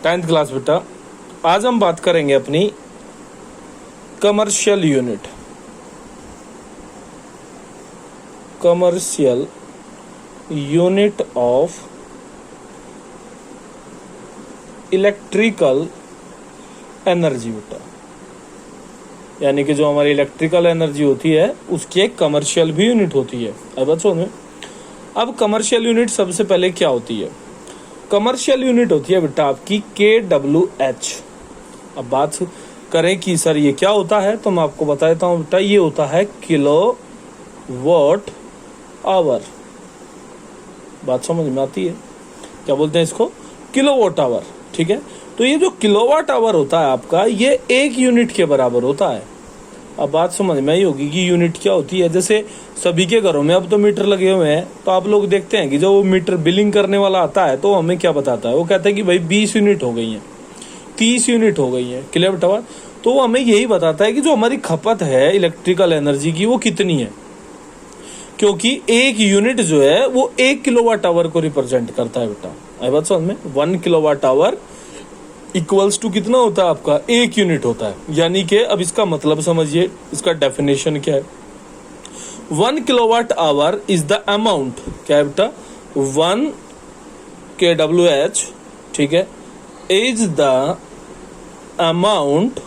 10th class बेटा। आज हम बात करेंगे अपनी commercial unit. Commercial unit of electrical energy बेटा, यानी कि जो हमारी इलेक्ट्रिकल एनर्जी होती है उसकी एक कमर्शियल भी यूनिट होती है। अब बच्चों में अब कमर्शियल यूनिट सबसे पहले क्या होती है? कमर्शियल यूनिट होती है बेटा आपकी kWh। अब बात करें कि सर ये क्या होता है, तो मैं आपको बता देता हूँ बेटा, ये होता है किलोवाट आवर। बात समझ में आती है? क्या बोलते हैं इसको? Kilowatt hour. ठीक है, तो ये जो किलोवाट आवर होता है आपका, ये 1 यूनिट के बराबर होता है। अब बात समझ में आई होगी कि यूनिट क्या होती है। जैसे सभी के घरों में अब तो मीटर लगे हुए हैं, तो आप लोग देखते हैं कि जो वो मीटर बिलिंग करने वाला आता है तो हमें क्या बताता है? वो कहता है कि भाई 20 यूनिट हो गई है, 30 यूनिट हो गई है किलोवाट आवर। तो वो हमें यही बताता है कि जो हमारी खपत है इलेक्ट्रिकल एनर्जी की वो कितनी है, क्योंकि 1 यूनिट जो है वो 1 किलोवाट आवर को रिप्रेजेंट करता है बेटा। आई बात समझ में? 1 किलोवाट आवर इक्वल्स टू कितना होता है आपका? 1 यूनिट होता है। यानी कि अब इसका मतलब समझिए, इसका डेफिनेशन क्या है? 1 kilowatt hour is the amount, क्या है बेटा? 1 kWh, ठीक है, is the amount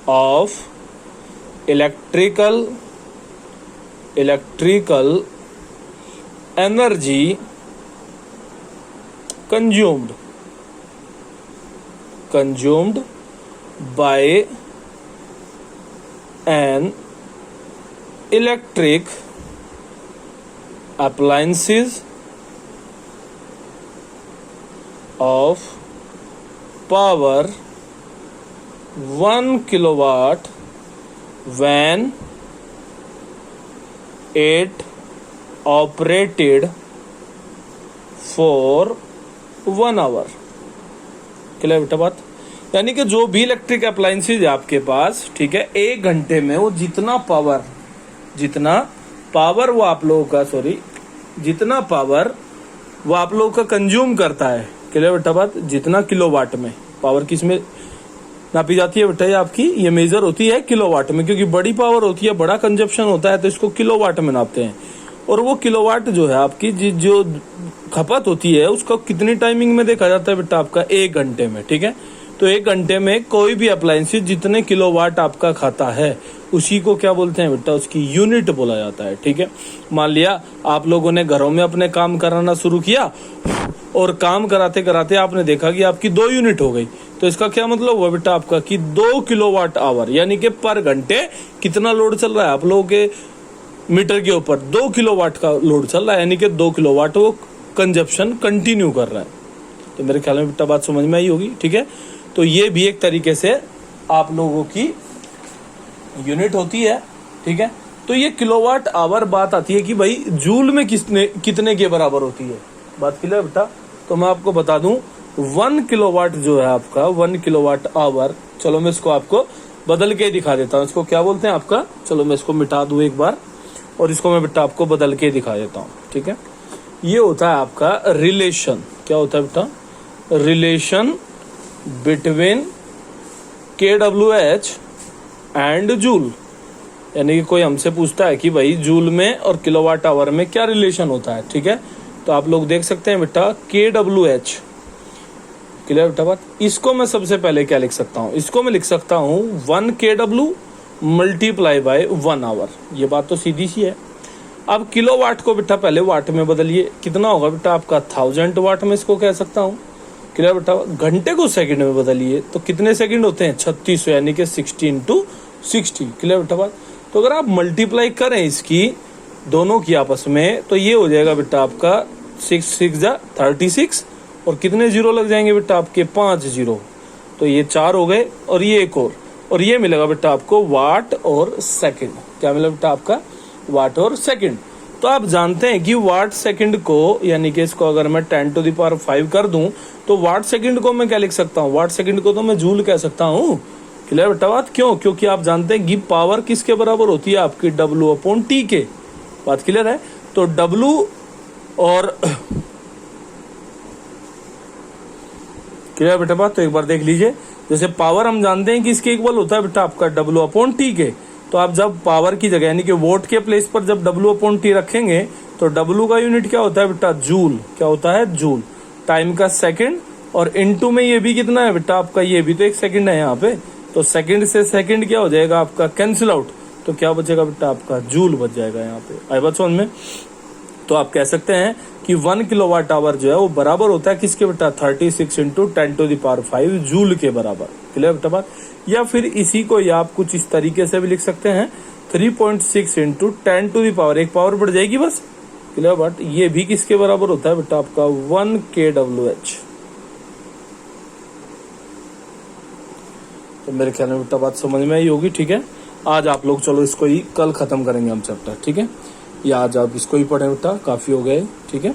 of electrical energy consumed by an electric appliances of power 1 kilowatt when it operated for 1 hour। Clear बेटा बात? यानी कि जो भी इलेक्ट्रिक अप्लायंसेज है आपके पास, ठीक है, 1 घंटे में वो जितना पावर वो आप लोगों का जितना पावर वो आप लोगों का कंज्यूम करता है। क्लियर बेटा बात? जितना किलोवाट में पावर किसमें नापी जाती है बेटा? ये आपकी ये मेजर होती है किलोवाट में, क्योंकि बड़ी पावर होती है, बड़ा कंजप्शन होता है, तो इसको किलोवाट में नापते हैं। और वो किलोवाट जो है आपकी जो खपत होती है उसका कितनी टाइमिंग में देखा जाता है बेटा? आपका 1 घंटे में। ठीक है, तो 1 घंटे में कोई भी अप्लायंसेस जितने किलोवाट आपका खाता है उसी को क्या बोलते हैं बेटा? उसकी यूनिट बोला जाता है। ठीक है, मान लिया आप लोगों ने घरों में अपने काम कराना शुरू किया और काम कराते कराते आपने देखा कि आपकी 2 यूनिट हो गई, तो इसका क्या मतलब हुआ बेटा आपका? कि 2 किलोवाट आवर, यानी कि पर घंटे कितना लोड चल रहा है आप लोगों के मीटर के ऊपर? 2 किलोवाट का लोड चल रहा है, यानी कि 2 किलोवाट वो कंजप्शन कंटिन्यू कर रहा है। तो मेरे ख्याल में बेटा बात समझ में आई होगी। ठीक है, तो ये भी एक तरीके से आप लोगों की यूनिट होती है। ठीक है, तो ये किलोवाट आवर बात आती है कि भाई जूल में कितने के बराबर होती है। बात क्लियर बेटा? तो मैं आपको बता दूं 1 किलोवाट जो है आपका 1 किलोवाट आवर, चलो मैं इसको आपको बदल के दिखा देता हूँ। इसको क्या बोलते हैं आपका? चलो मैं इसको मिटा दूं एक बार और इसको मैं बेटा आपको बदल के दिखा देता हूँ। ठीक है, ये होता है आपका रिलेशन। क्या होता है बेटा? Relation between kWh and joule. यानी कि कोई हमसे पूछता है कि भाई जूल में और किलोवाट आवर में क्या रिलेशन होता है। ठीक है, तो आप लोग देख सकते हैं बेटा kWh। क्लियर बेटा बात? इसको मैं सबसे पहले क्या लिख सकता हूँ? इसको मैं लिख सकता हूँ 1 kW मल्टीप्लाई बाय 1 आवर। ये बात तो सीधी सी है। अब किलोवाट को बेटा पहले वाट में बदलिए, कितना होगा बेटा आपका? 1000 वाट में इसको कह सकता हूँ। क्लियर बेटा? घंटे को सेकंड में बदलिए तो कितने सेकंड होते हैं? 3600, यानी कि 16 × 60। क्लियर बेटा बात? तो अगर आप मल्टीप्लाई करें इसकी दोनों की आपस में, तो ये हो जाएगा बेटा आपका 6 6 36 और कितने जीरो लग जाएंगे बेटा आपके? 5 जीरो। तो ये 4 हो गए और ये एक और ये मिलेगा बेटा आपको वाट और सेकंड। क्या मिलेगा बेटा आपका? वाट और सेकंड। तो आप जानते हैं कि वाट सेकंड को, यानी कि इसको अगर मैं 10⁵ कर दूं तो वाट सेकंड को मैं क्या लिख सकता हूँ? वाट सेकंड को तो मैं जूल कह सकता हूँ। क्लियर बेटा बात? क्यों? क्योंकि आप जानते हैं कि पावर किसके बराबर होती है आपकी? W/T के। बात क्लियर है? तो W और क्लियर बेटा बात? तो एक बार देख लीजिए, जैसे पावर हम जानते हैं कि इसके इक्वल होता है बेटा आपका W/T के, तो आप जब पावर की जगह यानी कि वोट के प्लेस पर जब W/T रखेंगे तो W का यूनिट क्या होता है बेटा? जूल। क्या होता है? जूल। टाइम का सेकंड, और इनटू में ये भी कितना है बेटा आपका? ये भी तो 1 सेकंड है यहाँ पे, तो सेकंड से सेकंड क्या हो जाएगा आपका? Cancel out. तो क्या बचेगा बेटा आपका? जूल बच जाएगा यहाँ पे। आई बात समझ में? तो आप कह सकते हैं कि 1 किलोवाट आवर जो है वो बराबर होता है किसके बेटा? 36 इंटू 10⁵ जूल के बराबर। क्लियर बेटा बात? या फिर इसी को या आप कुछ इस तरीके से भी लिख सकते हैं, 3.6 इंटू 10⁻, एक पावर बढ़ जाएगी बस। क्लियर बात? ये भी किसके बराबर होता है बेटा आपका? 1 kWh। तो मेरे ख्याल में बेटा बात समझ में आई होगी। ठीक है, आज आप लोग चलो इसको ही कल खत्म करेंगे हम चैप्टर। ठीक है, या आज आप इसको ही पढ़ें बेटा, काफी हो गए। ठीक है।